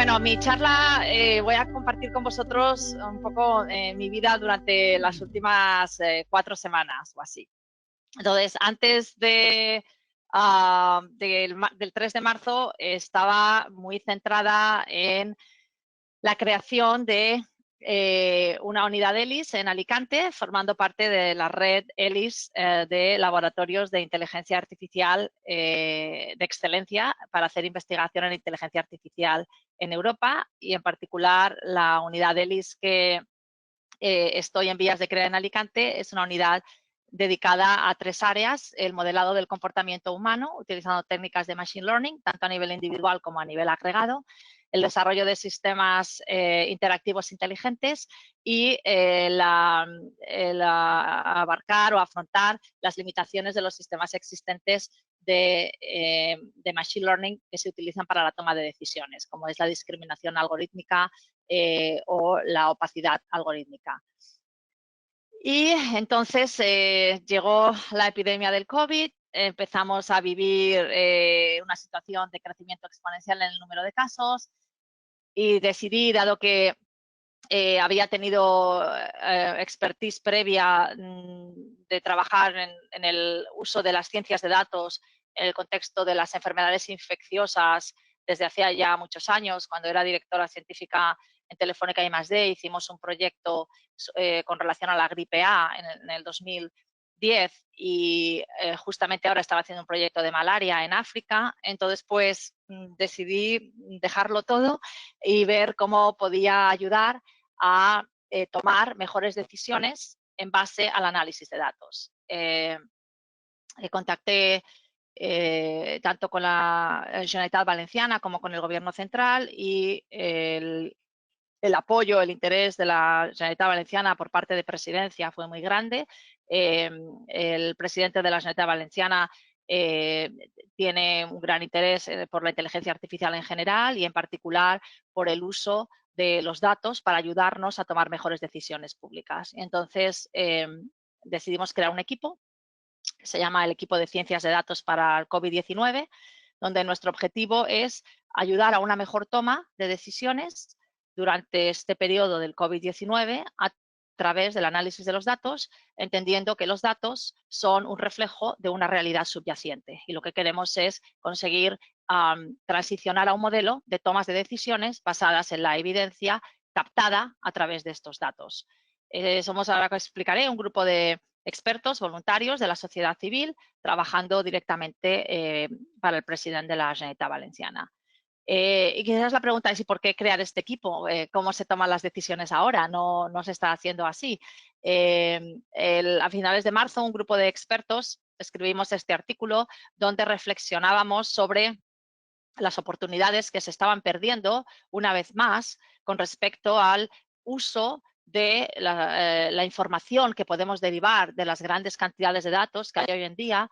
Bueno, mi charla voy a compartir con vosotros un poco mi vida durante las últimas 4 semanas o así. Entonces, antes del 3 de marzo estaba muy centrada en la creación de una unidad ELIS en Alicante, formando parte de la red ELIS de laboratorios de inteligencia artificial de excelencia para hacer investigación en inteligencia artificial en Europa, y en particular la unidad ELIS que estoy en vías de crear en Alicante es una unidad dedicada a 3 áreas: el modelado del comportamiento humano utilizando técnicas de Machine Learning, tanto a nivel individual como a nivel agregado, el desarrollo de sistemas interactivos inteligentes y abarcar o afrontar las limitaciones de los sistemas existentes de Machine Learning que se utilizan para la toma de decisiones, como es la discriminación algorítmica o la opacidad algorítmica. Y entonces llegó la epidemia del COVID, empezamos a vivir una situación de crecimiento exponencial en el número de casos y decidí, dado que había tenido expertise previa de trabajar en el uso de las ciencias de datos en el contexto de las enfermedades infecciosas desde hacía ya muchos años. Cuando era directora científica en Telefónica I+D, hicimos un proyecto con relación a la gripe A en el 2010 y justamente ahora estaba haciendo un proyecto de malaria en África. Entonces, pues decidí dejarlo todo y ver cómo podía ayudar a tomar mejores decisiones en base al análisis de datos. Contacté tanto con la Generalitat Valenciana como con el Gobierno Central, y el apoyo, el interés de la Generalitat Valenciana por parte de Presidencia fue muy grande. El presidente de la Generalitat Valenciana tiene un gran interés por la inteligencia artificial en general y en particular por el uso de los datos para ayudarnos a tomar mejores decisiones públicas. Entonces decidimos crear un equipo que se llama el Equipo de Ciencias de Datos para el COVID-19, donde nuestro objetivo es ayudar a una mejor toma de decisiones durante este periodo del COVID-19 a través del análisis de los datos, entendiendo que los datos son un reflejo de una realidad subyacente. Y lo que queremos es conseguir transicionar a un modelo de tomas de decisiones basadas en la evidencia captada a través de estos datos. Somos, ahora que explicaré, un grupo de expertos voluntarios de la sociedad civil trabajando directamente para el presidente de la Generalitat Valenciana. Y quizás la pregunta es: ¿y por qué crear este equipo? ¿Cómo se toman las decisiones ahora? No se está haciendo así. A finales de marzo, un grupo de expertos escribimos este artículo donde reflexionábamos sobre las oportunidades que se estaban perdiendo una vez más con respecto al uso de la información que podemos derivar de las grandes cantidades de datos que hay hoy en día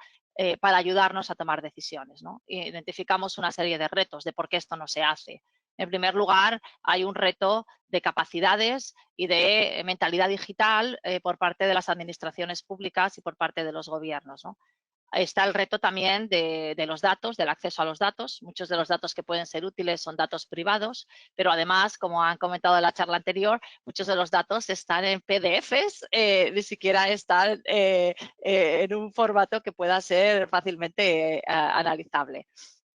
para ayudarnos a tomar decisiones, ¿no? Identificamos una serie de retos de por qué esto no se hace. En primer lugar, hay un reto de capacidades y de mentalidad digital por parte de las administraciones públicas y por parte de los gobiernos, ¿no? Está el reto también de los datos, del acceso a los datos. Muchos de los datos que pueden ser útiles son datos privados, pero además, como han comentado en la charla anterior, muchos de los datos están en PDFs, ni siquiera están en un formato que pueda ser fácilmente analizable.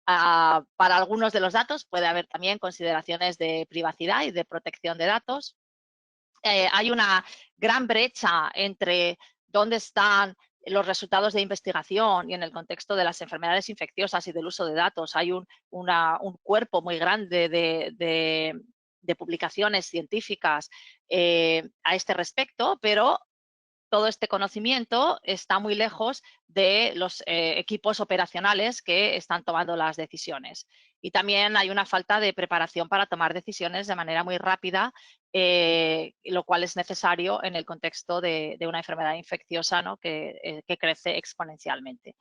Para algunos de los datos puede haber también consideraciones de privacidad y de protección de datos. Hay una gran brecha entre dónde están los resultados de investigación y en el contexto de las enfermedades infecciosas y del uso de datos. Hay un cuerpo muy grande de publicaciones científicas a este respecto, pero todo este conocimiento está muy lejos de los equipos operacionales que están tomando las decisiones. Y también hay una falta de preparación para tomar decisiones de manera muy rápida, lo cual es necesario en el contexto de una enfermedad infecciosa, ¿no? que crece exponencialmente.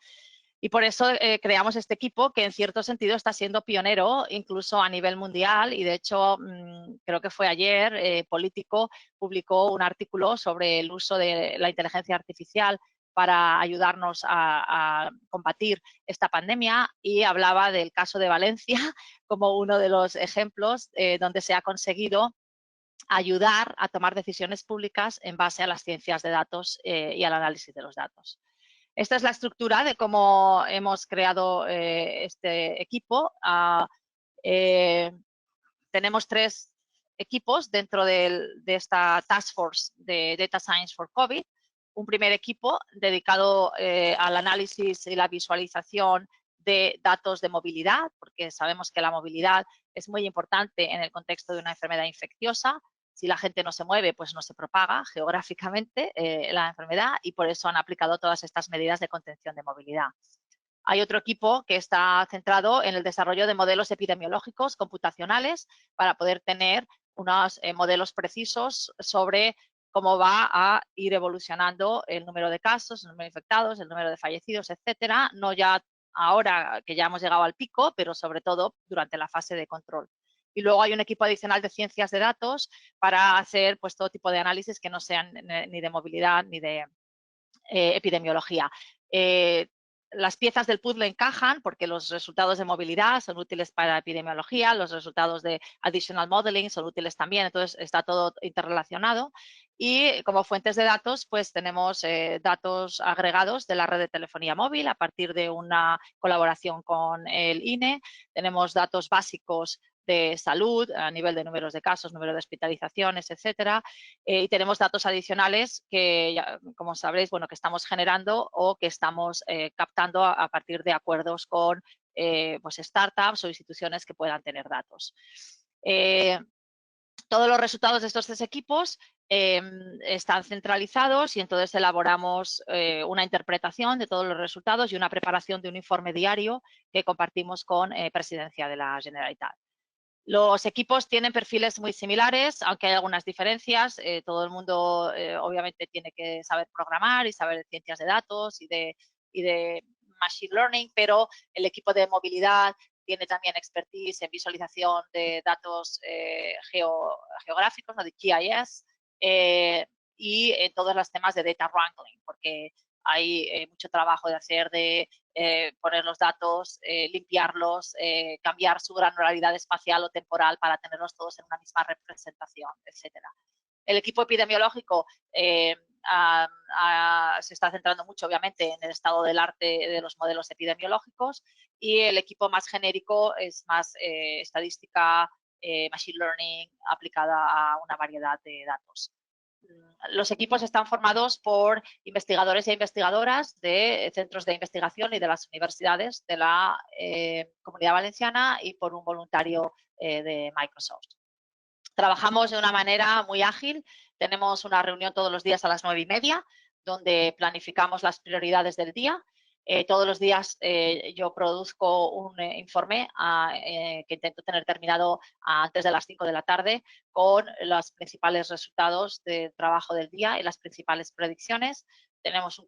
Y por eso creamos este equipo que en cierto sentido está siendo pionero incluso a nivel mundial, y de hecho creo que fue ayer Político publicó un artículo sobre el uso de la inteligencia artificial para ayudarnos a combatir esta pandemia, y hablaba del caso de Valencia como uno de los ejemplos donde se ha conseguido ayudar a tomar decisiones públicas en base a las ciencias de datos y al análisis de los datos. Esta es la estructura de cómo hemos creado este equipo. Tenemos 3 equipos dentro de esta Task Force de Data Science for COVID. Un primer equipo dedicado al análisis y la visualización de datos de movilidad, porque sabemos que la movilidad es muy importante en el contexto de una enfermedad infecciosa. Si la gente no se mueve, pues no se propaga geográficamente la enfermedad, y por eso han aplicado todas estas medidas de contención de movilidad. Hay otro equipo que está centrado en el desarrollo de modelos epidemiológicos computacionales para poder tener unos modelos precisos sobre cómo va a ir evolucionando el número de casos, el número de infectados, el número de fallecidos, etcétera, no ya ahora que ya hemos llegado al pico, pero sobre todo durante la fase de control. Y luego hay un equipo adicional de ciencias de datos para hacer pues todo tipo de análisis que no sean ni de movilidad ni de epidemiología. Las piezas del puzzle encajan porque los resultados de movilidad son útiles para epidemiología, los resultados de additional modeling son útiles también, entonces está todo interrelacionado. Y como fuentes de datos, pues tenemos datos agregados de la red de telefonía móvil a partir de una colaboración con el INE. Tenemos datos básicos de salud a nivel de números de casos, número de hospitalizaciones, etcétera. Y tenemos datos adicionales que, ya, como sabréis, bueno, que estamos generando o que estamos captando a partir de acuerdos con pues startups o instituciones que puedan tener datos. Todos los resultados de estos 3 equipos están centralizados, y entonces elaboramos una interpretación de todos los resultados y una preparación de un informe diario que compartimos con Presidencia de la Generalitat. Los equipos tienen perfiles muy similares, aunque hay algunas diferencias. Todo el mundo obviamente tiene que saber programar y saber de ciencias de datos y de machine learning, pero el equipo de movilidad tiene también expertise en visualización de datos geográficos, ¿no? De GIS, y en todos los temas de data wrangling, porque hay mucho trabajo de hacer de poner los datos, limpiarlos, cambiar su granularidad espacial o temporal para tenerlos todos en una misma representación, etcétera. El equipo epidemiológico se está centrando mucho, obviamente, en el estado del arte de los modelos epidemiológicos, y el equipo más genérico es más estadística, machine learning aplicada a una variedad de datos. Los equipos están formados por investigadores e investigadoras de centros de investigación y de las universidades de la Comunidad Valenciana, y por un voluntario de Microsoft. Trabajamos de una manera muy ágil. Tenemos una reunión todos los días a las 9:30, donde planificamos las prioridades del día. Todos los días yo produzco un informe que intento tener terminado antes de las 5 de la tarde, con los principales resultados del trabajo del día y las principales predicciones. Tenemos un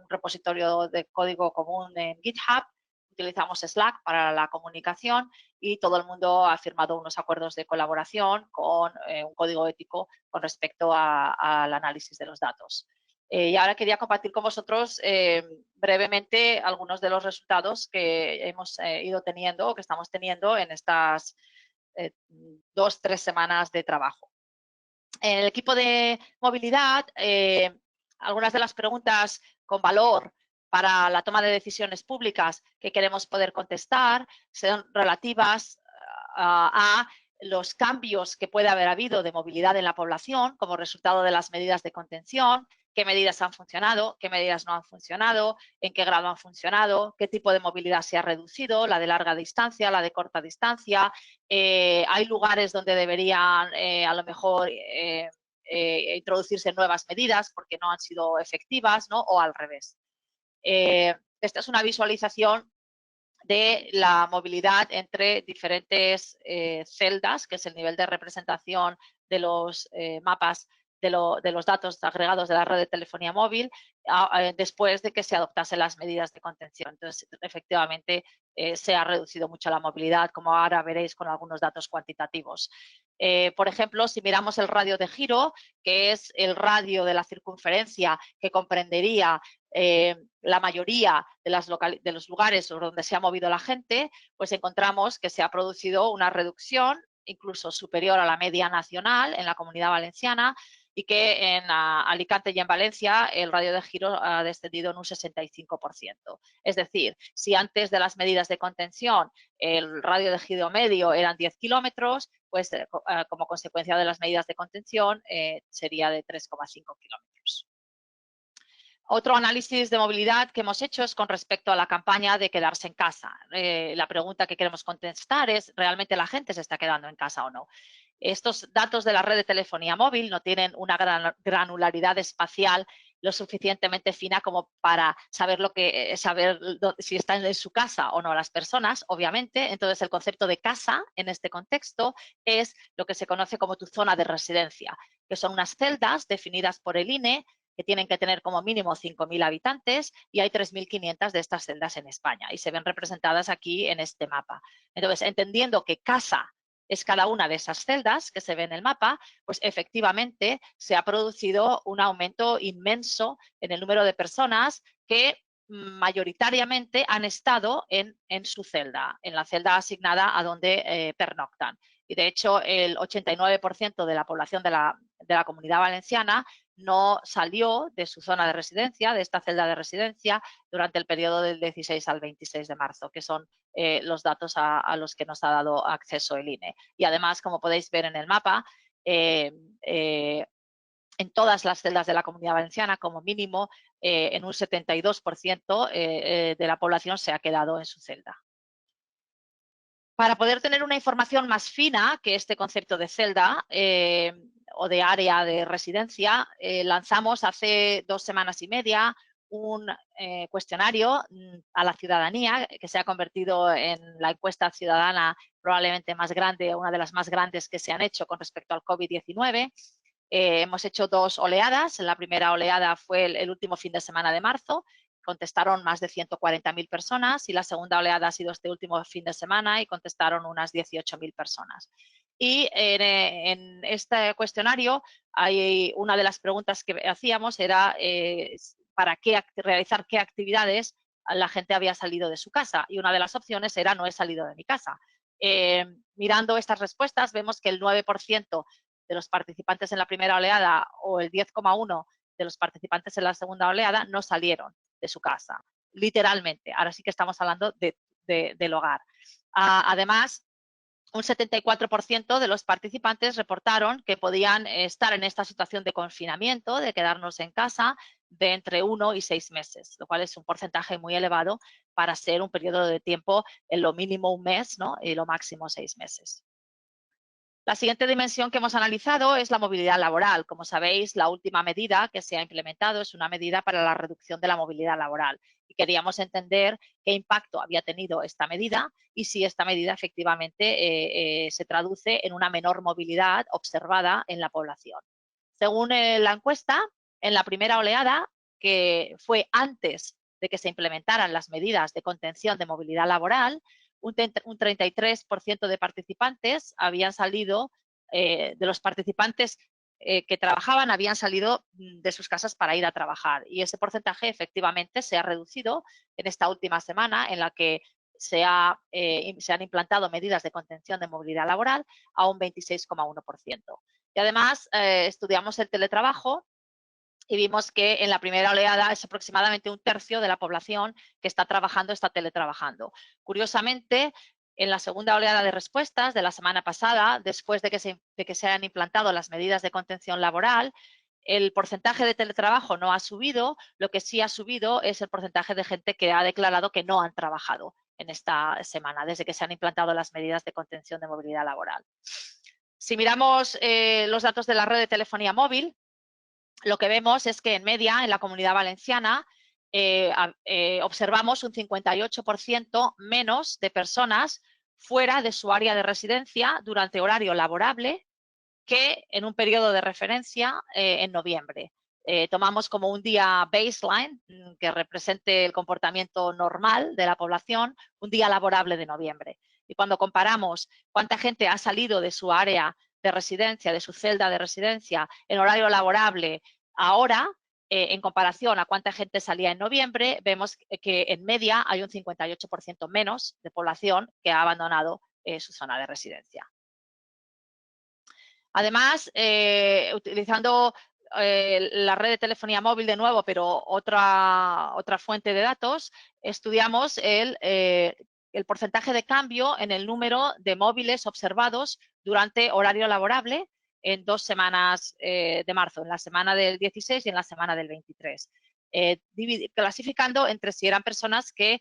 repositorio de código común en GitHub. Utilizamos Slack para la comunicación, y todo el mundo ha firmado unos acuerdos de colaboración con un código ético con respecto al análisis de los datos. Y ahora quería compartir con vosotros brevemente algunos de los resultados que hemos ido teniendo o que estamos teniendo en estas 2-3 semanas de trabajo. En el equipo de movilidad, algunas de las preguntas con valor para la toma de decisiones públicas que queremos poder contestar son relativas a los cambios que puede haber habido de movilidad en la población como resultado de las medidas de contención, qué medidas han funcionado, qué medidas no han funcionado, en qué grado han funcionado, qué tipo de movilidad se ha reducido, la de larga distancia, la de corta distancia. Hay lugares donde deberían a lo mejor introducirse nuevas medidas porque no han sido efectivas, ¿no? O al revés. Esta es una visualización de la movilidad entre diferentes celdas, que es el nivel de representación de los mapas de los datos agregados de la red de telefonía móvil después de que se adoptasen las medidas de contención. Entonces, efectivamente, se ha reducido mucho la movilidad, como ahora veréis con algunos datos cuantitativos. Por ejemplo, si miramos el radio de giro, que es el radio de la circunferencia que comprendería la mayoría de los lugares donde se ha movido la gente, pues encontramos que se ha producido una reducción incluso superior a la media nacional en la Comunidad Valenciana y que en Alicante y en Valencia el radio de giro ha descendido en un 65%. Es decir, si antes de las medidas de contención el radio de giro medio eran 10 kilómetros, pues como consecuencia de las medidas de contención sería de 3,5 kilómetros. Otro análisis de movilidad que hemos hecho es con respecto a la campaña de quedarse en casa. La pregunta que queremos contestar es, ¿realmente la gente se está quedando en casa o no? Estos datos de la red de telefonía móvil no tienen una granularidad espacial lo suficientemente fina como para saber si están en su casa o no las personas, obviamente. Entonces, el concepto de casa en este contexto es lo que se conoce como tu zona de residencia, que son unas celdas definidas por el INE que tienen que tener como mínimo 5.000 habitantes y hay 3.500 de estas celdas en España y se ven representadas aquí en este mapa. Entonces, entendiendo que casa es cada una de esas celdas que se ve en el mapa, pues efectivamente se ha producido un aumento inmenso en el número de personas que mayoritariamente han estado en su celda, en la celda asignada a donde pernoctan. Y de hecho, el 89% de la población de la Comunidad Valenciana no salió de su zona de residencia, de esta celda de residencia, durante el periodo del 16 al 26 de marzo, que son los datos a los que nos ha dado acceso el INE. Y además, como podéis ver en el mapa, en todas las celdas de la Comunidad Valenciana, como mínimo, en un 72% de la población se ha quedado en su celda. Para poder tener una información más fina que este concepto de celda o de área de residencia, lanzamos hace 2 semanas y media un cuestionario a la ciudadanía que se ha convertido en la encuesta ciudadana probablemente más grande, una de las más grandes que se han hecho con respecto al COVID-19. Hemos hecho 2 oleadas. La primera oleada fue el último fin de semana de marzo. Contestaron más de 140.000 personas y la segunda oleada ha sido este último fin de semana y contestaron unas 18.000 personas. Y en este cuestionario hay una de las preguntas que hacíamos era para realizar qué actividades la gente había salido de su casa y una de las opciones era no he salido de mi casa. Mirando estas respuestas vemos que el 9% de los participantes en la primera oleada o el 10,1% de los participantes en la segunda oleada no salieron de su casa, literalmente. Ahora sí que estamos hablando del hogar. Además, un 74% de los participantes reportaron que podían estar en esta situación de confinamiento, de quedarnos en casa, de entre 1 y 6 meses, lo cual es un porcentaje muy elevado para ser un periodo de tiempo en lo mínimo un mes, ¿no? Y lo máximo 6 meses. La siguiente dimensión que hemos analizado es la movilidad laboral. Como sabéis, la última medida que se ha implementado es una medida para la reducción de la movilidad laboral. Y queríamos entender qué impacto había tenido esta medida y si esta medida efectivamente se traduce en una menor movilidad observada en la población. Según la encuesta, en la primera oleada, que fue antes de que se implementaran las medidas de contención de movilidad laboral, un 33% de participantes habían salido, de los participantes que trabajaban habían salido de sus casas para ir a trabajar y ese porcentaje efectivamente se ha reducido en esta última semana en la que se han implantado medidas de contención de movilidad laboral a un 26,1%. Y además estudiamos el teletrabajo y vimos que en la primera oleada es aproximadamente un tercio de la población que está teletrabajando. Curiosamente, en la segunda oleada de respuestas de la semana pasada, después de que se hayan implantado las medidas de contención laboral, el porcentaje de teletrabajo no ha subido, lo que sí ha subido es el porcentaje de gente que ha declarado que no han trabajado en esta semana, desde que se han implantado las medidas de contención de movilidad laboral. Si miramos los datos de la red de telefonía móvil, lo que vemos es que en media, en la Comunidad Valenciana, observamos un 58% menos de personas fuera de su área de residencia durante horario laborable que en un periodo de referencia en noviembre. Tomamos como un día baseline que represente el comportamiento normal de la población, un día laborable de noviembre. Y cuando comparamos cuánta gente ha salido de su área de residencia, de su celda de residencia, en horario laborable ahora, en comparación a cuánta gente salía en noviembre, vemos que en media hay un 58% menos de población que ha abandonado su zona de residencia. Además, utilizando la red de telefonía móvil de nuevo, pero otra fuente de datos, estudiamos el porcentaje de cambio en el número de móviles observados durante horario laborable en 2 semanas de marzo, en la semana del 16 y en la semana del 23, clasificando entre si eran personas que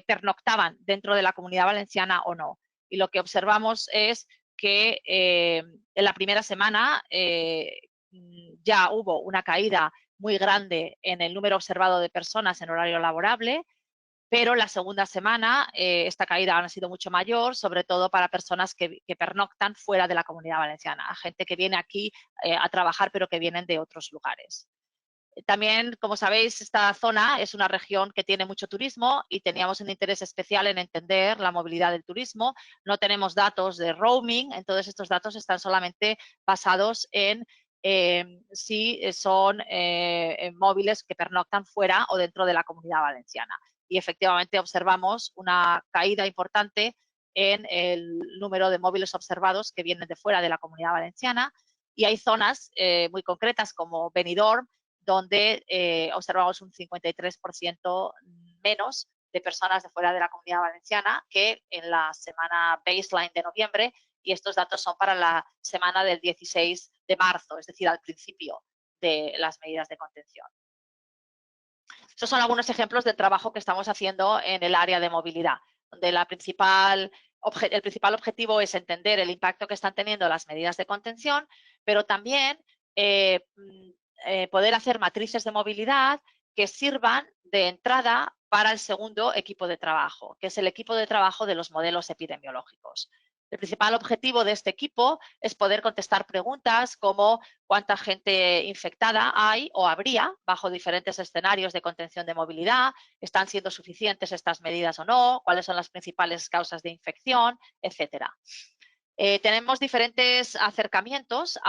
pernoctaban dentro de la Comunidad Valenciana o no. Y lo que observamos es que en la primera semana ya hubo una caída muy grande en el número observado de personas en horario laborable, pero la segunda semana esta caída ha sido mucho mayor, sobre todo para personas que pernoctan fuera de la Comunidad Valenciana, gente que viene aquí a trabajar pero que vienen de otros lugares. También, como sabéis, esta zona es una región que tiene mucho turismo y teníamos un interés especial en entender la movilidad del turismo. No tenemos datos de roaming, entonces estos datos están solamente basados en si son móviles que pernoctan fuera o dentro de la Comunidad Valenciana. Y efectivamente observamos una caída importante en el número de móviles observados que vienen de fuera de la Comunidad Valenciana, y hay zonas muy concretas como Benidorm, donde observamos un 53% menos de personas de fuera de la Comunidad Valenciana que en la semana baseline de noviembre, y estos datos son para la semana del 16 de marzo, es decir, al principio de las medidas de contención. Estos son algunos ejemplos del trabajo que estamos haciendo en el área de movilidad, donde el principal objetivo es entender el impacto que están teniendo las medidas de contención, pero también poder hacer matrices de movilidad que sirvan de entrada para el segundo equipo de trabajo, que es el equipo de trabajo de los modelos epidemiológicos. El principal objetivo de este equipo es poder contestar preguntas como cuánta gente infectada hay o habría bajo diferentes escenarios de contención de movilidad, están siendo suficientes estas medidas o no, cuáles son las principales causas de infección, etcétera. Tenemos diferentes acercamientos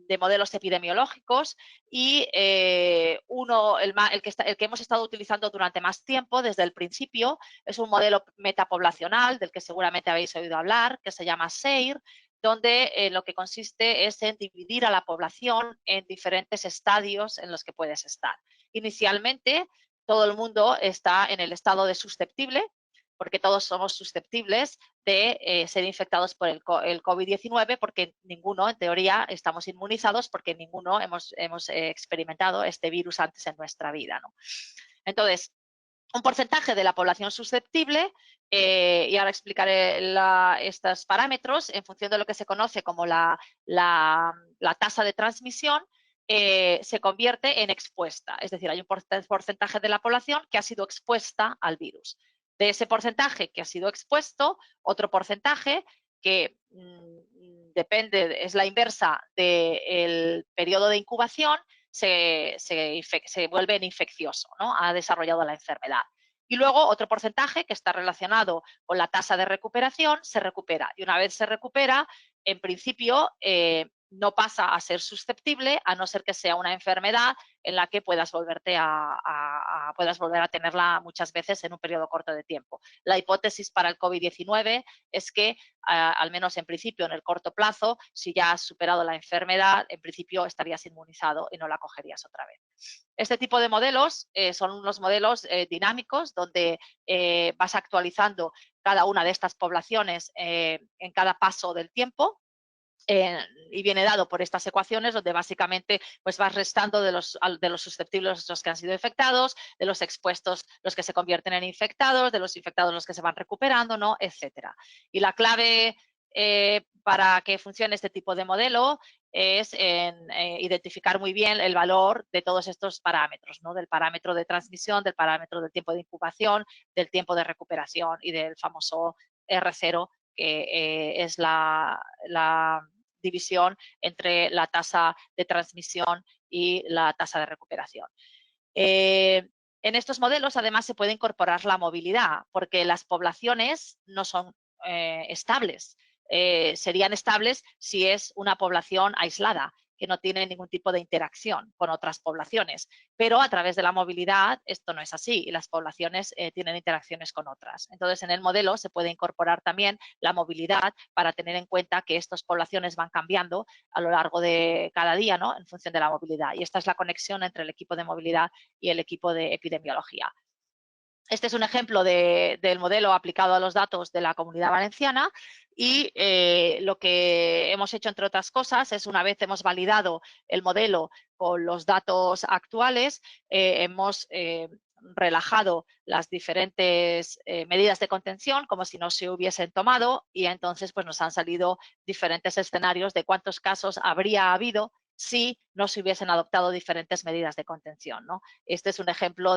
de modelos epidemiológicos y el que hemos estado utilizando durante más tiempo, desde el principio, es un modelo metapoblacional del que seguramente habéis oído hablar, que se llama SEIR, donde lo que consiste es en dividir a la población en diferentes estadios en los que puedes estar. Inicialmente, todo el mundo está en el estado de susceptible, porque todos somos susceptibles de ser infectados por el COVID-19, porque ninguno, en teoría, estamos inmunizados, porque ninguno hemos experimentado este virus antes en nuestra vida, ¿no? Entonces, un porcentaje de la población susceptible, y ahora explicaré estos parámetros, en función de lo que se conoce como la tasa de transmisión, se convierte en expuesta. Es decir, hay un porcentaje de la población que ha sido expuesta al virus. De ese porcentaje que ha sido expuesto, otro porcentaje que depende, es la inversa del periodo de incubación, se vuelve infeccioso, ¿no? Ha desarrollado la enfermedad. Y luego otro porcentaje que está relacionado con la tasa de recuperación se recupera. Y una vez se recupera, en principio no pasa a ser susceptible, a no ser que sea una enfermedad en la que puedas volver a tenerla muchas veces en un periodo corto de tiempo. La hipótesis para el COVID-19 es que, al menos en principio, en el corto plazo, si ya has superado la enfermedad, en principio estarías inmunizado y no la cogerías otra vez. Este tipo de modelos son unos modelos dinámicos donde vas actualizando cada una de estas poblaciones en cada paso del tiempo. Y viene dado por estas ecuaciones donde básicamente pues vas restando de los susceptibles los que han sido infectados, de los expuestos los que se convierten en infectados, de los infectados los que se van recuperando, ¿no? Etcétera. Y la clave para que funcione este tipo de modelo es identificar muy bien el valor de todos estos parámetros, ¿no? Del parámetro de transmisión, del parámetro del tiempo de incubación, del tiempo de recuperación y del famoso R0, que es la división entre la tasa de transmisión y la tasa de recuperación. En estos modelos, además, se puede incorporar la movilidad, porque las poblaciones no son estables. Serían estables si es una población aislada. que no tienen ningún tipo de interacción con otras poblaciones. Pero a través de la movilidad esto no es así y las poblaciones tienen interacciones con otras. Entonces, en el modelo se puede incorporar también la movilidad para tener en cuenta que estas poblaciones van cambiando a lo largo de cada día, ¿no? En función de la movilidad. Y esta es la conexión entre el equipo de movilidad y el equipo de epidemiología. Este es un ejemplo del modelo aplicado a los datos de la Comunidad Valenciana y lo que hemos hecho, entre otras cosas, es una vez hemos validado el modelo con los datos actuales, hemos relajado las diferentes medidas de contención como si no se hubiesen tomado y entonces pues nos han salido diferentes escenarios de cuántos casos habría habido si no se hubiesen adoptado diferentes medidas de contención, ¿no? Este es un ejemplo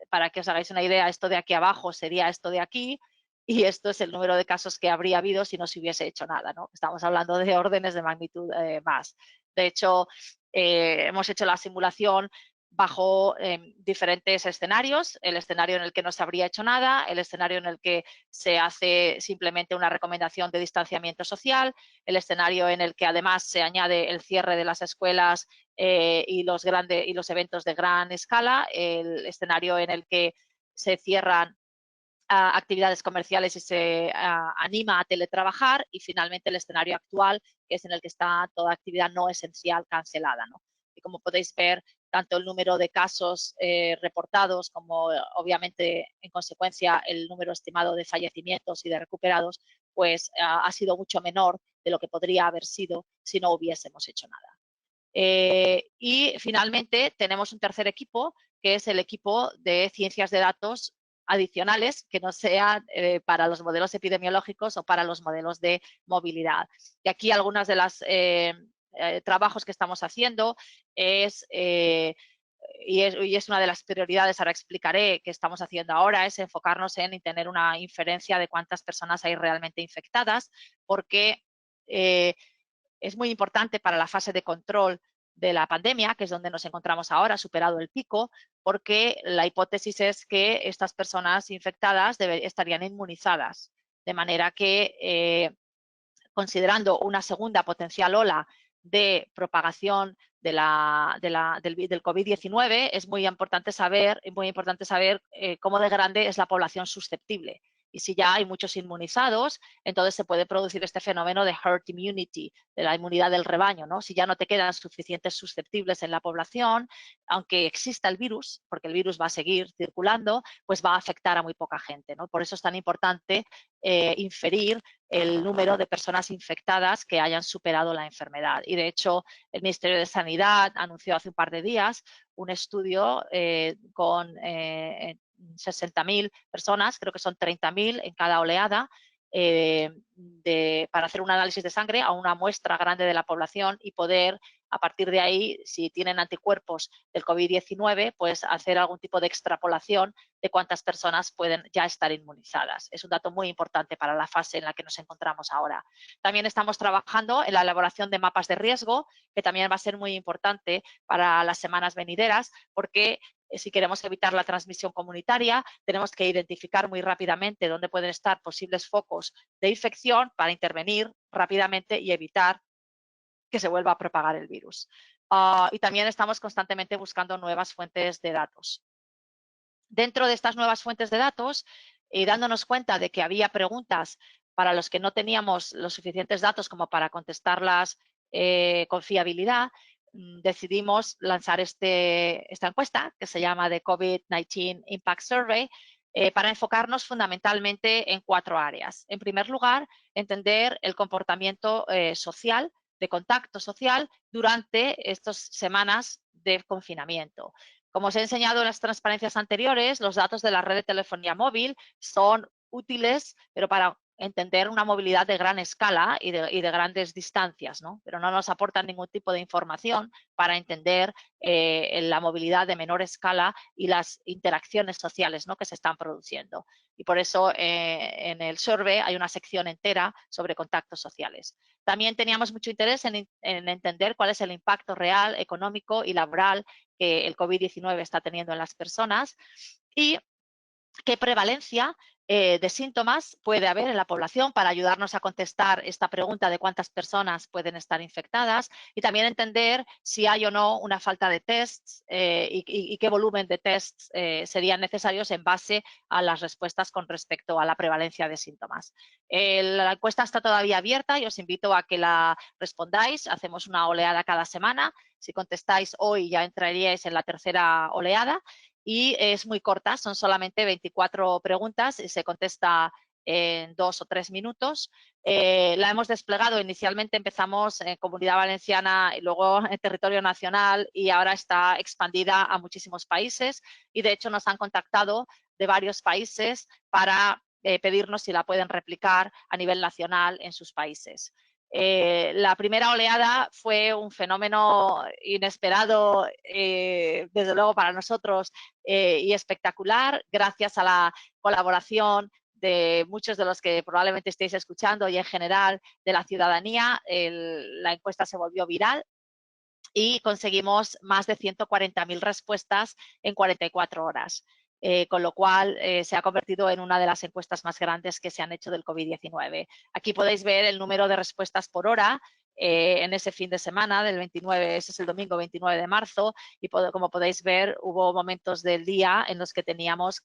para que os hagáis una idea, esto de aquí abajo sería esto de aquí y esto es el número de casos que habría habido si no se hubiese hecho nada, ¿no? Estamos hablando de órdenes de magnitud más. De hecho, hemos hecho la simulación bajo diferentes escenarios, el escenario en el que no se habría hecho nada, el escenario en el que se hace simplemente una recomendación de distanciamiento social, el escenario en el que además se añade el cierre de las escuelas y los eventos de gran escala, el escenario en el que se cierran actividades comerciales y se anima a teletrabajar y finalmente el escenario actual, que es en el que está toda actividad no esencial cancelada, ¿no? Y como podéis ver, tanto el número de casos reportados como obviamente en consecuencia el número estimado de fallecimientos y de recuperados, pues ha sido mucho menor de lo que podría haber sido si no hubiésemos hecho nada. Y finalmente tenemos un tercer equipo, que es el equipo de ciencias de datos adicionales que no sean para los modelos epidemiológicos o para los modelos de movilidad. Y aquí algunas de las trabajos que estamos haciendo y es una de las prioridades, ahora explicaré, que estamos haciendo ahora, es enfocarnos en tener una inferencia de cuántas personas hay realmente infectadas, porque es muy importante para la fase de control de la pandemia, que es donde nos encontramos ahora, superado el pico, porque la hipótesis es que estas personas infectadas estarían inmunizadas, de manera que considerando una segunda potencial ola de propagación del COVID-19, es muy importante saber cómo de grande es la población susceptible. Y si ya hay muchos inmunizados, entonces se puede producir este fenómeno de herd immunity, de la inmunidad del rebaño, ¿no? Si ya no te quedan suficientes susceptibles en la población, aunque exista el virus, porque el virus va a seguir circulando, pues va a afectar a muy poca gente, ¿no? Por eso es tan importante inferir el número de personas infectadas que hayan superado la enfermedad. Y de hecho, el Ministerio de Sanidad anunció hace un par de días un estudio con 60.000 personas, creo que son 30.000 en cada oleada, para hacer un análisis de sangre a una muestra grande de la población y poder, a partir de ahí, si tienen anticuerpos del COVID-19, pues hacer algún tipo de extrapolación de cuántas personas pueden ya estar inmunizadas. Es un dato muy importante para la fase en la que nos encontramos ahora. También estamos trabajando en la elaboración de mapas de riesgo, que también va a ser muy importante para las semanas venideras, porque si queremos evitar la transmisión comunitaria, tenemos que identificar muy rápidamente dónde pueden estar posibles focos de infección para intervenir rápidamente y evitar que se vuelva a propagar el virus. Y también estamos constantemente buscando nuevas fuentes de datos. Dentro de estas nuevas fuentes de datos y dándonos cuenta de que había preguntas para los que no teníamos los suficientes datos como para contestarlas con fiabilidad, decidimos lanzar esta encuesta que se llama The COVID-19 Impact Survey para enfocarnos fundamentalmente en 4 áreas. En primer lugar, entender el comportamiento social, de contacto social durante estas semanas de confinamiento. Como os he enseñado en las transparencias anteriores, los datos de la red de telefonía móvil son útiles, pero para entender una movilidad de gran escala y de grandes distancias, ¿no? Pero no nos aportan ningún tipo de información para entender la movilidad de menor escala y las interacciones sociales, ¿no?, que se están produciendo. Y por eso en el survey hay una sección entera sobre contactos sociales. También teníamos mucho interés en entender cuál es el impacto real, económico y laboral que el COVID-19 está teniendo en las personas y qué prevalencia de síntomas puede haber en la población para ayudarnos a contestar esta pregunta de cuántas personas pueden estar infectadas y también entender si hay o no una falta de tests y qué volumen de tests serían necesarios en base a las respuestas con respecto a la prevalencia de síntomas. La encuesta está todavía abierta y os invito a que la respondáis. Hacemos una oleada cada semana. Si contestáis hoy ya entraríais en la tercera oleada. Y es muy corta, son solamente 24 preguntas y se contesta en 2 o 3 minutos. La hemos desplegado, inicialmente empezamos en Comunidad Valenciana y luego en territorio nacional y ahora está expandida a muchísimos países y de hecho nos han contactado de varios países para pedirnos si la pueden replicar a nivel nacional en sus países. La primera oleada fue un fenómeno inesperado, desde luego para nosotros, y espectacular, gracias a la colaboración de muchos de los que probablemente estéis escuchando y en general de la ciudadanía. La encuesta se volvió viral y conseguimos más de 140.000 respuestas en 44 horas. Con lo cual se ha convertido en una de las encuestas más grandes que se han hecho del COVID-19. Aquí podéis ver el número de respuestas por hora en ese fin de semana del 29, ese es el domingo 29 de marzo, y como podéis ver hubo momentos del día en los que teníamos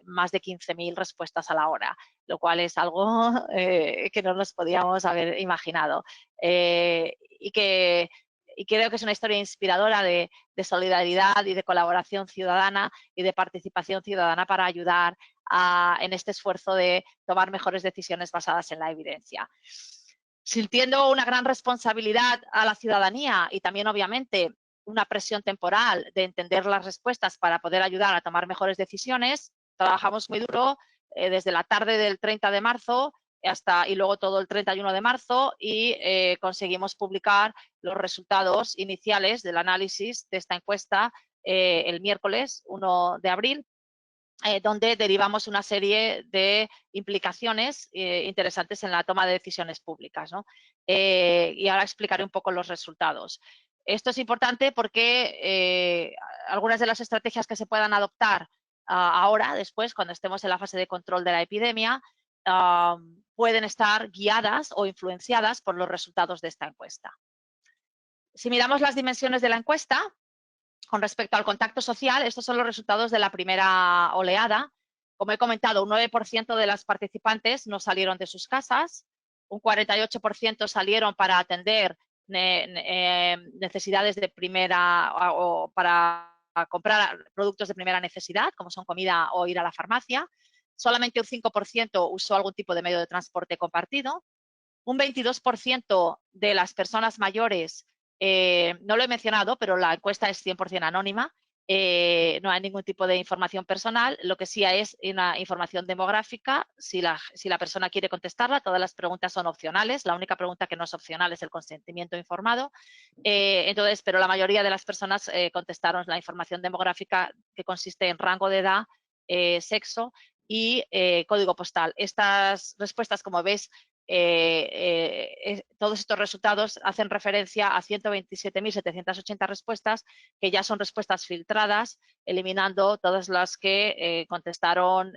más de 15.000 respuestas a la hora, lo cual es algo que no nos podíamos haber imaginado. Y creo que es una historia inspiradora de solidaridad y de colaboración ciudadana y de participación ciudadana para ayudar en este esfuerzo de tomar mejores decisiones basadas en la evidencia. Sintiendo una gran responsabilidad a la ciudadanía y también, obviamente, una presión temporal de entender las respuestas para poder ayudar a tomar mejores decisiones, trabajamos muy duro desde la tarde del 30 de marzo y luego todo el 31 de marzo y conseguimos publicar los resultados iniciales del análisis de esta encuesta el miércoles 1 de abril, donde derivamos una serie de implicaciones interesantes en la toma de decisiones públicas, ¿no? Y ahora explicaré un poco los resultados. Esto es importante porque algunas de las estrategias que se puedan adoptar ahora, después, cuando estemos en la fase de control de la epidemia, pueden estar guiadas o influenciadas por los resultados de esta encuesta. Si miramos las dimensiones de la encuesta, con respecto al contacto social, estos son los resultados de la primera oleada. Como he comentado, un 9% de las participantes no salieron de sus casas, un 48% salieron para atender necesidades de primera o para comprar productos de primera necesidad, como son comida o ir a la farmacia. Solamente un 5% usó algún tipo de medio de transporte compartido. Un 22% de las personas mayores, no lo he mencionado, pero la encuesta es 100% anónima, no hay ningún tipo de información personal, lo que sí es una información demográfica. Si la persona quiere contestarla, todas las preguntas son opcionales, la única pregunta que no es opcional es el consentimiento informado. Entonces, pero la mayoría de las personas contestaron la información demográfica, que consiste en rango de edad, sexo y código postal. Estas respuestas, como veis, todos estos resultados hacen referencia a 127.780 respuestas, que ya son respuestas filtradas, eliminando todas las que contestaron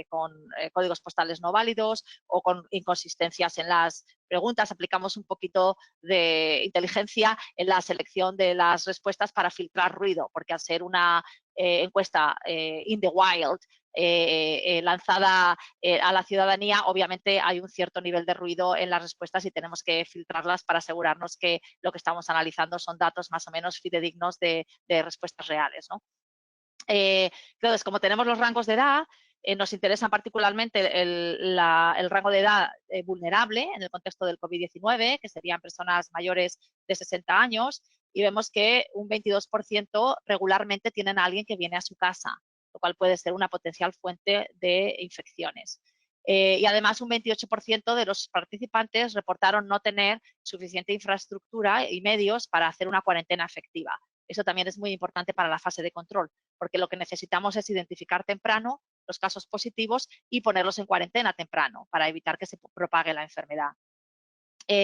con códigos postales no válidos o con inconsistencias en las preguntas. Aplicamos un poquito de inteligencia en la selección de las respuestas para filtrar ruido, porque al ser una encuesta in the wild, lanzada a la ciudadanía, obviamente hay un cierto nivel de ruido en las respuestas y tenemos que filtrarlas para asegurarnos que lo que estamos analizando son datos más o menos fidedignos de respuestas reales, ¿no? Entonces, como tenemos los rangos de edad, nos interesa particularmente el rango de edad vulnerable en el contexto del COVID-19, que serían personas mayores de 60 años, y vemos que un 22% regularmente tienen a alguien que viene a su casa, lo cual puede ser una potencial fuente de infecciones. Y además un 28% de los participantes reportaron no tener suficiente infraestructura y medios para hacer una cuarentena efectiva. Eso también es muy importante para la fase de control, porque lo que necesitamos es identificar temprano los casos positivos y ponerlos en cuarentena temprano para evitar que se propague la enfermedad.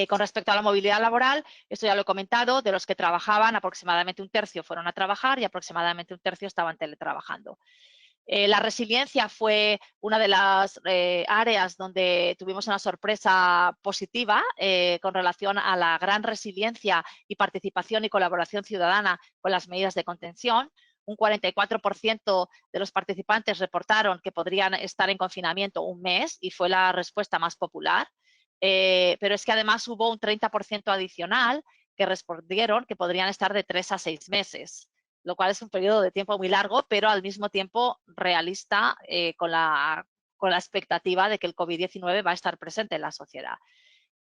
Con respecto a la movilidad laboral, esto ya lo he comentado, de los que trabajaban, aproximadamente un tercio fueron a trabajar y aproximadamente un tercio estaban teletrabajando. La resiliencia fue una de las áreas donde tuvimos una sorpresa positiva con relación a la gran resiliencia y participación y colaboración ciudadana con las medidas de contención. Un 44% de los participantes reportaron que podrían estar en confinamiento un mes y fue la respuesta más popular. Pero es que además hubo un 30% adicional que respondieron que podrían estar de 3 a 6 meses, lo cual es un periodo de tiempo muy largo, pero al mismo tiempo realista con la expectativa de que el COVID-19 va a estar presente en la sociedad.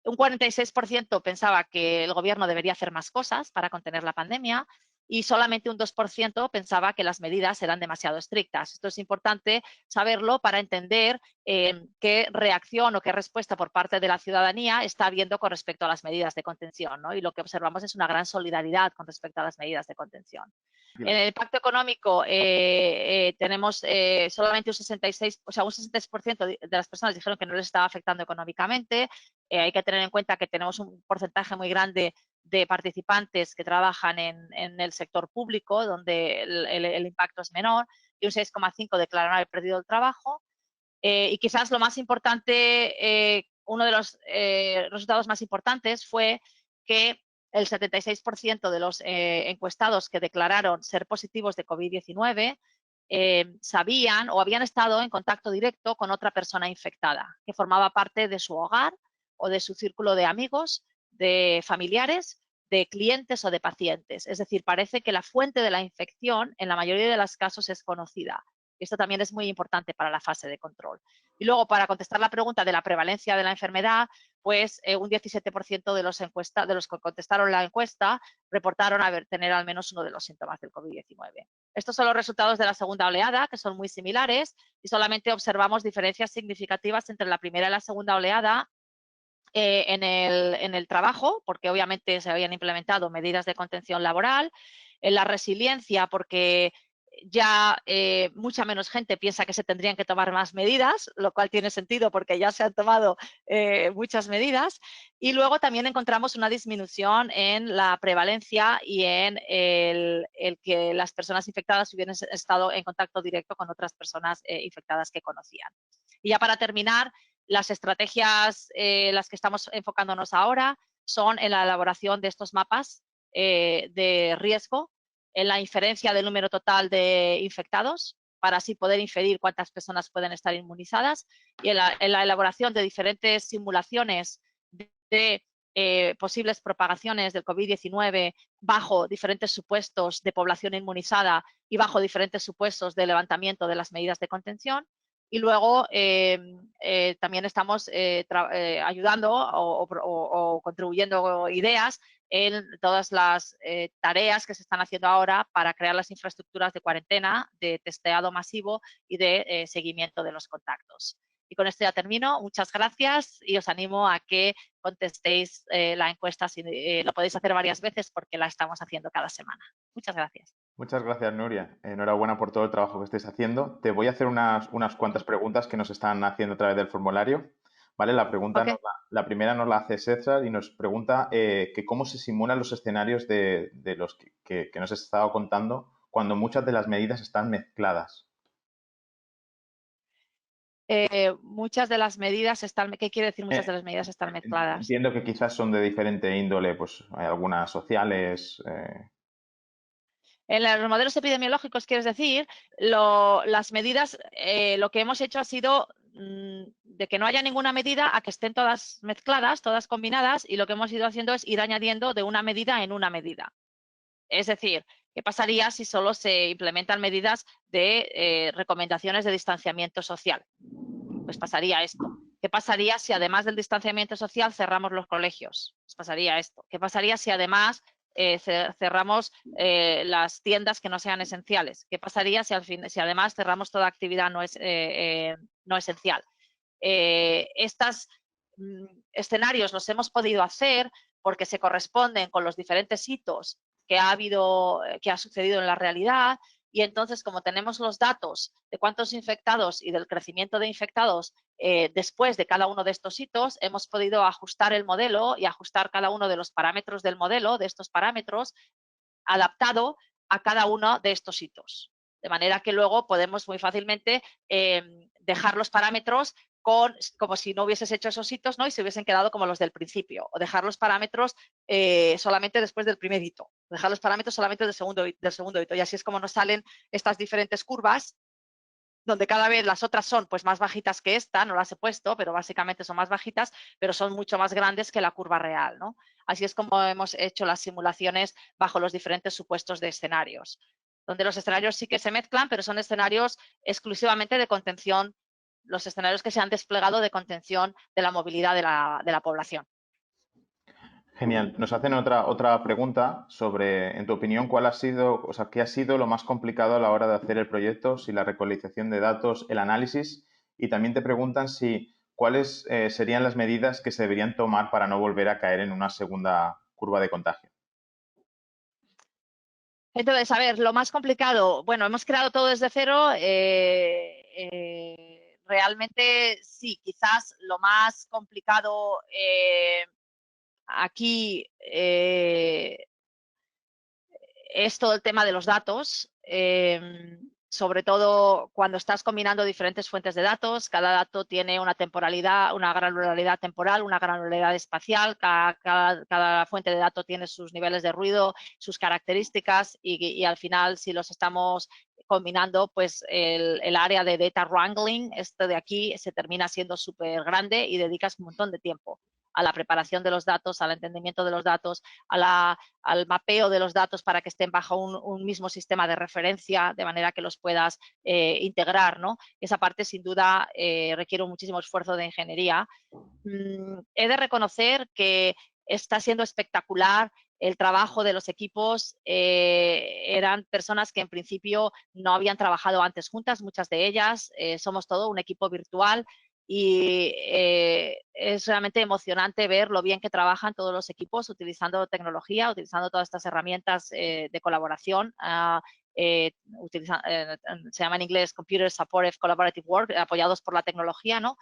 Un 46% pensaba que el gobierno debería hacer más cosas para contener la pandemia y solamente un 2% pensaba que las medidas eran demasiado estrictas. Esto es importante saberlo para entender qué reacción o qué respuesta por parte de la ciudadanía está habiendo con respecto a las medidas de contención, ¿no? Y lo que observamos es una gran solidaridad con respecto a las medidas de contención. En el pacto económico tenemos solamente un 66%, o sea, un 66% de las personas dijeron que no les estaba afectando económicamente. Hay que tener en cuenta que tenemos un porcentaje muy grande de participantes que trabajan en el sector público, donde el impacto es menor, y un 6,5% declararon haber perdido el trabajo. Y quizás lo más importante, uno de los resultados más importantes fue que el 76% de los encuestados que declararon ser positivos de COVID-19 sabían o habían estado en contacto directo con otra persona infectada, que formaba parte de su hogar o de su círculo de amigos, de familiares, de clientes o de pacientes. Es decir, parece que la fuente de la infección en la mayoría de los casos es conocida. Esto también es muy importante para la fase de control. Y luego, para contestar la pregunta de la prevalencia de la enfermedad, pues un 17% de los que contestaron la encuesta reportaron tener al menos uno de los síntomas del COVID-19. Estos son los resultados de la segunda oleada, que son muy similares, y solamente observamos diferencias significativas entre la primera y la segunda oleada en el trabajo, porque obviamente se habían implementado medidas de contención laboral, en la resiliencia, porque ya mucha menos gente piensa que se tendrían que tomar más medidas, lo cual tiene sentido porque ya se han tomado muchas medidas. Y luego también encontramos una disminución en la prevalencia y en el que las personas infectadas hubieran estado en contacto directo con otras personas infectadas que conocían. Y ya para terminar, las estrategias las que estamos enfocándonos ahora son en la elaboración de estos mapas de riesgo, en la inferencia del número total de infectados, para así poder inferir cuántas personas pueden estar inmunizadas, y en la elaboración de diferentes simulaciones de posibles propagaciones del COVID-19 bajo diferentes supuestos de población inmunizada y bajo diferentes supuestos de levantamiento de las medidas de contención. Y luego también estamos ayudando o contribuyendo ideas en todas las tareas que se están haciendo ahora para crear las infraestructuras de cuarentena, de testeado masivo y de seguimiento de los contactos. Y con esto ya termino. Muchas gracias y os animo a que contestéis la encuesta. Si, lo podéis hacer varias veces porque la estamos haciendo cada semana. Muchas gracias. Muchas gracias, Nuria. Enhorabuena por todo el trabajo que estáis haciendo. Te voy a hacer unas cuantas preguntas que nos están haciendo a través del formulario. ¿Vale? Okay. La primera nos la hace César y nos pregunta que cómo se simulan los escenarios de los que nos has estado contando cuando muchas de las medidas están mezcladas. Muchas de las medidas están... ¿Qué quiere decir muchas de las medidas están mezcladas? Entiendo que quizás son de diferente índole, pues hay algunas sociales. En los modelos epidemiológicos, quieres decir, las medidas, lo que hemos hecho ha sido de que no haya ninguna medida a que estén todas mezcladas, todas combinadas, y lo que hemos ido haciendo es ir añadiendo de una medida en una medida. Es decir, ¿qué pasaría si solo se implementan medidas de recomendaciones de distanciamiento social? Pues pasaría esto. ¿Qué pasaría si además del distanciamiento social cerramos los colegios? Pues pasaría esto. ¿Qué pasaría si además cerramos las tiendas que no sean esenciales? ¿Qué pasaría si además cerramos toda actividad no esencial? Estos escenarios los hemos podido hacer porque se corresponden con los diferentes hitos que ha sucedido en la realidad, y entonces, como tenemos los datos de cuántos infectados y del crecimiento de infectados después de cada uno de estos hitos, hemos podido ajustar el modelo y ajustar cada uno de los parámetros del modelo, de estos parámetros, adaptado a cada uno de estos hitos. De manera que luego podemos muy fácilmente dejar los parámetros como si no hubieses hecho esos hitos, ¿no? Y se hubiesen quedado como los del principio, o dejar los parámetros solamente después del primer hito, dejar los parámetros solamente del segundo hito. Y así es como nos salen estas diferentes curvas, donde cada vez las otras son pues más bajitas que esta, no las he puesto, pero básicamente son más bajitas, pero son mucho más grandes que la curva real, ¿no? Así es como hemos hecho las simulaciones bajo los diferentes supuestos de escenarios, donde los escenarios sí que se mezclan, pero son escenarios exclusivamente de contención, los escenarios que se han desplegado de contención de la movilidad de la población. Genial. Nos hacen otra pregunta sobre, en tu opinión, ¿cuál ha sido, o sea, qué ha sido lo más complicado a la hora de hacer el proyecto? Si la recolección de datos, el análisis, y también te preguntan si cuáles serían las medidas que se deberían tomar para no volver a caer en una segunda curva de contagio. Entonces, a ver, lo más complicado, bueno, hemos creado todo desde cero. Realmente sí, quizás lo más complicado aquí es todo el tema de los datos, sobre todo cuando estás combinando diferentes fuentes de datos. Cada dato tiene una temporalidad, una granularidad temporal, una granularidad espacial. Cada fuente de datos tiene sus niveles de ruido, sus características y al final, si los estamos combinando, pues el área de data wrangling, esto de aquí, se termina siendo súper grande y dedicas un montón de tiempo a la preparación de los datos, al entendimiento de los datos, al mapeo de los datos para que estén bajo un mismo sistema de referencia, de manera que los puedas integrar, ¿no? Esa parte, sin duda, requiere muchísimo esfuerzo de ingeniería. He de reconocer que está siendo espectacular el trabajo de los equipos. Eran personas que en principio no habían trabajado antes juntas, muchas de ellas. Somos todo un equipo virtual y es realmente emocionante ver lo bien que trabajan todos los equipos utilizando tecnología, utilizando todas estas herramientas de colaboración. Se llama en inglés Computer Supportive Collaborative Work, apoyados por la tecnología, ¿no?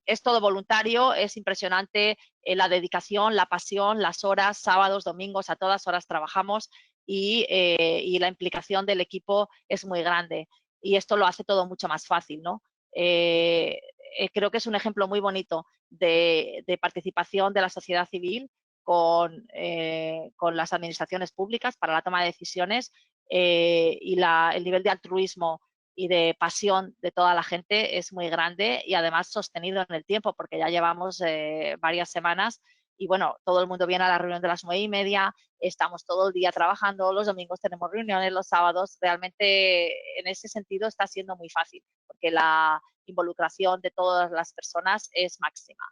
Es todo voluntario, es impresionante la dedicación, la pasión, las horas, sábados, domingos, a todas horas trabajamos y la implicación del equipo es muy grande. Y esto lo hace todo mucho más fácil, ¿no? Creo que es un ejemplo muy bonito de participación de la sociedad civil con las administraciones públicas para la toma de decisiones y el nivel de altruismo y de pasión de toda la gente es muy grande y además sostenido en el tiempo, porque ya llevamos varias semanas y bueno, todo el mundo viene a la reunión de las 9:30, estamos todo el día trabajando, los domingos tenemos reuniones, los sábados. Realmente en ese sentido está siendo muy fácil, porque la involucración de todas las personas es máxima.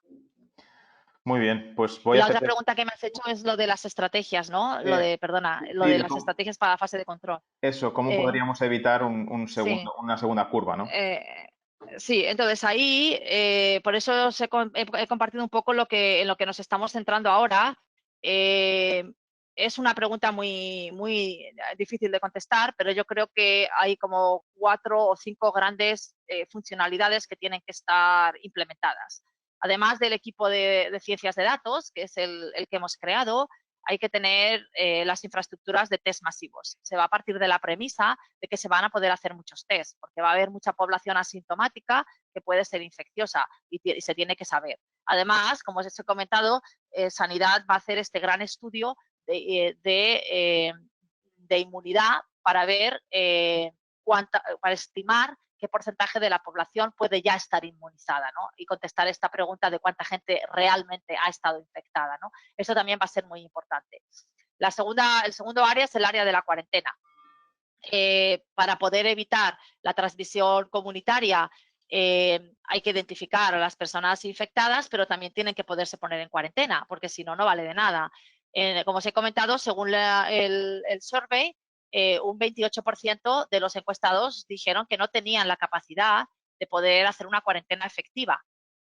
Muy bien, pues voy Y a la otra hacer... pregunta que me has hecho es lo de las estrategias, ¿no? Perdona, lo sí, de las estrategias para la fase de control. eso, ¿cómo Eh, podríamos evitar sí. una segunda curva, ¿no? Sí, entonces ahí, por eso he compartido un poco en lo que nos estamos centrando ahora. Es una pregunta muy difícil de contestar, pero yo creo que hay como 4 o 5 grandes funcionalidades que tienen que estar implementadas. Además del equipo de ciencias de datos, que es el que hemos creado, hay que tener las infraestructuras de test masivos. Se va a partir de la premisa de que se van a poder hacer muchos test, porque va a haber mucha población asintomática que puede ser infecciosa y se tiene que saber. Además, como os he comentado, Sanidad va a hacer este gran estudio de inmunidad para ver para estimar qué porcentaje de la población puede ya estar inmunizada, ¿no? Y contestar esta pregunta de cuánta gente realmente ha estado infectada, ¿no? Eso también va a ser muy importante. El segundo área es el área de la cuarentena. Para poder evitar la transmisión comunitaria, hay que identificar a las personas infectadas, pero también tienen que poderse poner en cuarentena, porque si no, no vale de nada. Como os he comentado, según el survey, un 28% de los encuestados dijeron que no tenían la capacidad de poder hacer una cuarentena efectiva,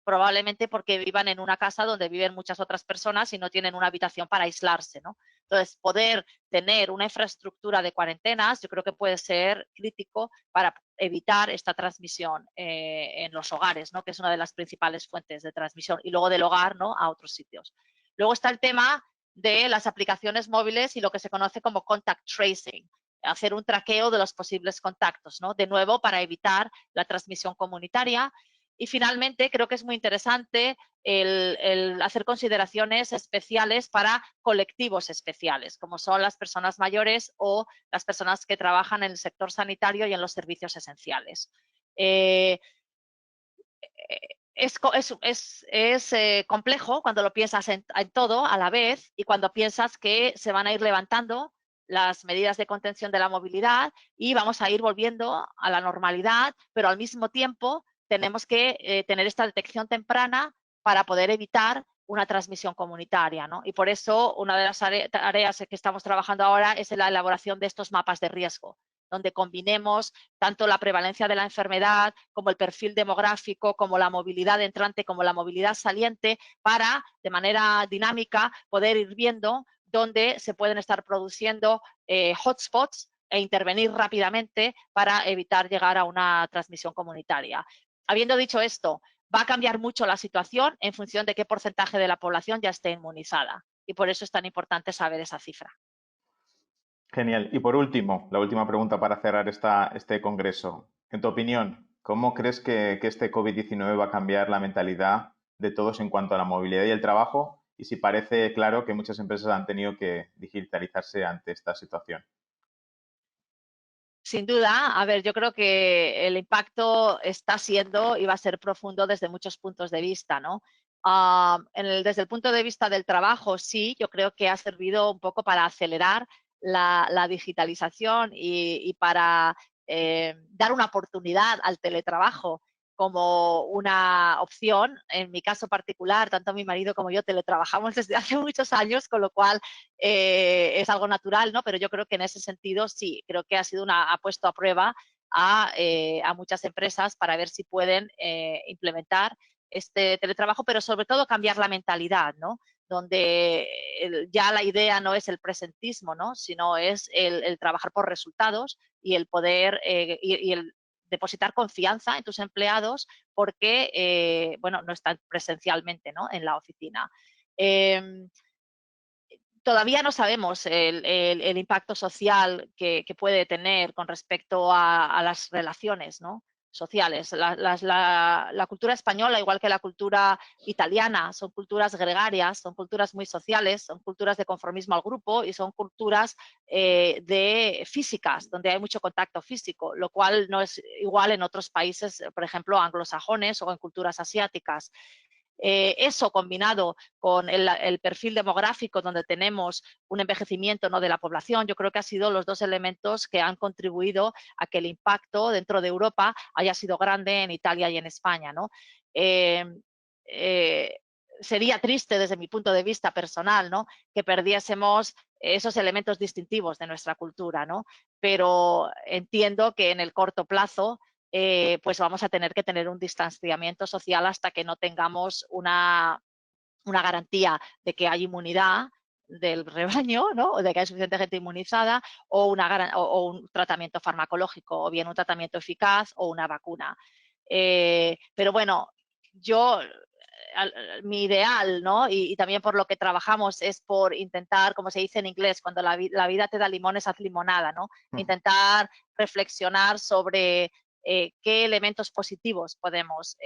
probablemente porque vivan en una casa donde viven muchas otras personas y no tienen una habitación para aislarse, ¿no? Entonces, poder tener una infraestructura de cuarentenas, yo creo que puede ser crítico para evitar esta transmisión en los hogares, ¿no? Que es una de las principales fuentes de transmisión, y luego del hogar, ¿no? A otros sitios. Luego está el tema de las aplicaciones móviles y lo que se conoce como contact tracing. hacer un traqueo de los posibles contactos, ¿no? De nuevo, para evitar la transmisión comunitaria. Y finalmente, creo que es muy interesante el hacer consideraciones especiales para colectivos especiales, como son las personas mayores o las personas que trabajan en el sector sanitario y en los servicios esenciales. Es complejo cuando lo piensas en todo a la vez y cuando piensas que se van a ir levantando las medidas de contención de la movilidad y vamos a ir volviendo a la normalidad, pero al mismo tiempo tenemos que tener esta detección temprana para poder evitar una transmisión comunitaria, ¿no? Y por eso una de las tareas que estamos trabajando ahora es en la elaboración de estos mapas de riesgo, donde combinemos tanto la prevalencia de la enfermedad como el perfil demográfico, como la movilidad entrante, como la movilidad saliente, para, de manera dinámica, poder ir viendo dónde se pueden estar produciendo hotspots e intervenir rápidamente para evitar llegar a una transmisión comunitaria. Habiendo dicho esto, va a cambiar mucho la situación en función de qué porcentaje de la población ya esté inmunizada. Y por eso es tan importante saber esa cifra. Genial. Y por último, la última pregunta para cerrar este congreso. En tu opinión, ¿cómo crees que este COVID-19 va a cambiar la mentalidad de todos en cuanto a la movilidad y el trabajo? Y si parece claro que muchas empresas han tenido que digitalizarse ante esta situación. Sin duda, a ver, yo creo que el impacto está siendo y va a ser profundo desde muchos puntos de vista, ¿no? Desde el punto de vista del trabajo, sí, yo creo que ha servido un poco para acelerar la digitalización y para dar una oportunidad al teletrabajo como una opción. En mi caso particular, tanto mi marido como yo teletrabajamos desde hace muchos años, con lo cual es algo natural, ¿no? Pero yo creo que en ese sentido sí, creo que ha puesto a prueba a muchas empresas para ver si pueden implementar este teletrabajo, pero sobre todo cambiar la mentalidad, ¿no? Donde ya la idea no es el presentismo, ¿no? Sino es el trabajar por resultados y el poder y el depositar confianza en tus empleados porque, bueno, no están presencialmente, ¿no? En la oficina. Todavía no sabemos el impacto social que puede tener con respecto a las relaciones, ¿no? Sociales. La cultura española, igual que la cultura italiana, son culturas gregarias, son culturas muy sociales, son culturas de conformismo al grupo y son culturas de físicas, donde hay mucho contacto físico, lo cual no es igual en otros países, por ejemplo, anglosajones o en culturas asiáticas. Eso combinado con el perfil demográfico, donde tenemos un envejecimiento, ¿no?, de la población, yo creo que han sido los dos elementos que han contribuido a que el impacto dentro de Europa haya sido grande en Italia y en España, ¿no? Eh, eh, Sería triste desde mi punto de vista personal, ¿no?, que perdiésemos esos elementos distintivos de nuestra cultura, ¿no? Pero entiendo que en el corto plazo pues vamos a tener que tener un distanciamiento social hasta que no tengamos una garantía de que hay inmunidad del rebaño, ¿no? O de que hay suficiente gente inmunizada o un tratamiento farmacológico, o bien un tratamiento eficaz o una vacuna. Pero bueno, yo mi ideal, ¿no? Y también por lo que trabajamos es por intentar, como se dice en inglés, cuando la vida te da limones, haz limonada, ¿no? Intentar reflexionar sobre qué elementos positivos podemos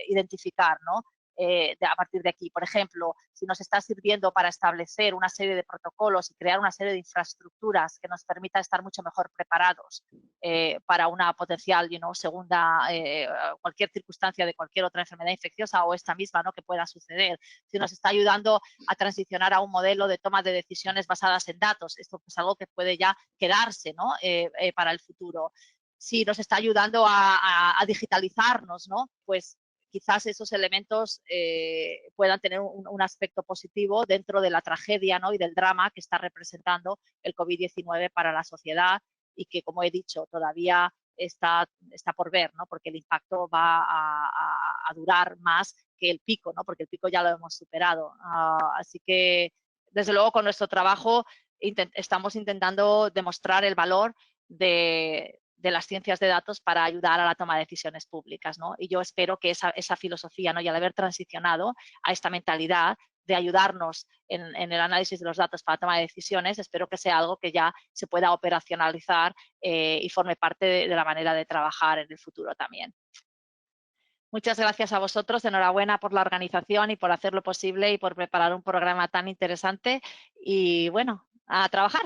identificar, ¿no? A partir de aquí. Por ejemplo, si nos está sirviendo para establecer una serie de protocolos y crear una serie de infraestructuras que nos permita estar mucho mejor preparados para una potencial segunda, cualquier circunstancia de cualquier otra enfermedad infecciosa o esta misma, ¿no?, que pueda suceder. Si nos está ayudando a transicionar a un modelo de toma de decisiones basadas en datos, esto es algo que puede ya quedarse, ¿no?, para el futuro. Si nos está ayudando a digitalizarnos, ¿no?, pues quizás esos elementos puedan tener un aspecto positivo dentro de la tragedia, ¿no?, y del drama que está representando el COVID-19 para la sociedad y que, como he dicho, todavía está por ver, ¿no?, porque el impacto va a durar más que el pico, ¿no?, porque el pico ya lo hemos superado. Así que, desde luego, con nuestro trabajo estamos intentando demostrar el valor de las ciencias de datos para ayudar a la toma de decisiones públicas, ¿no? Y yo espero que esa filosofía, ¿no?, y al haber transicionado a esta mentalidad, de ayudarnos en el análisis de los datos para la toma de decisiones, espero que sea algo que ya se pueda operacionalizar y forme parte de la manera de trabajar en el futuro también. Muchas gracias a vosotros, enhorabuena por la organización y por hacerlo posible y por preparar un programa tan interesante y bueno, a trabajar.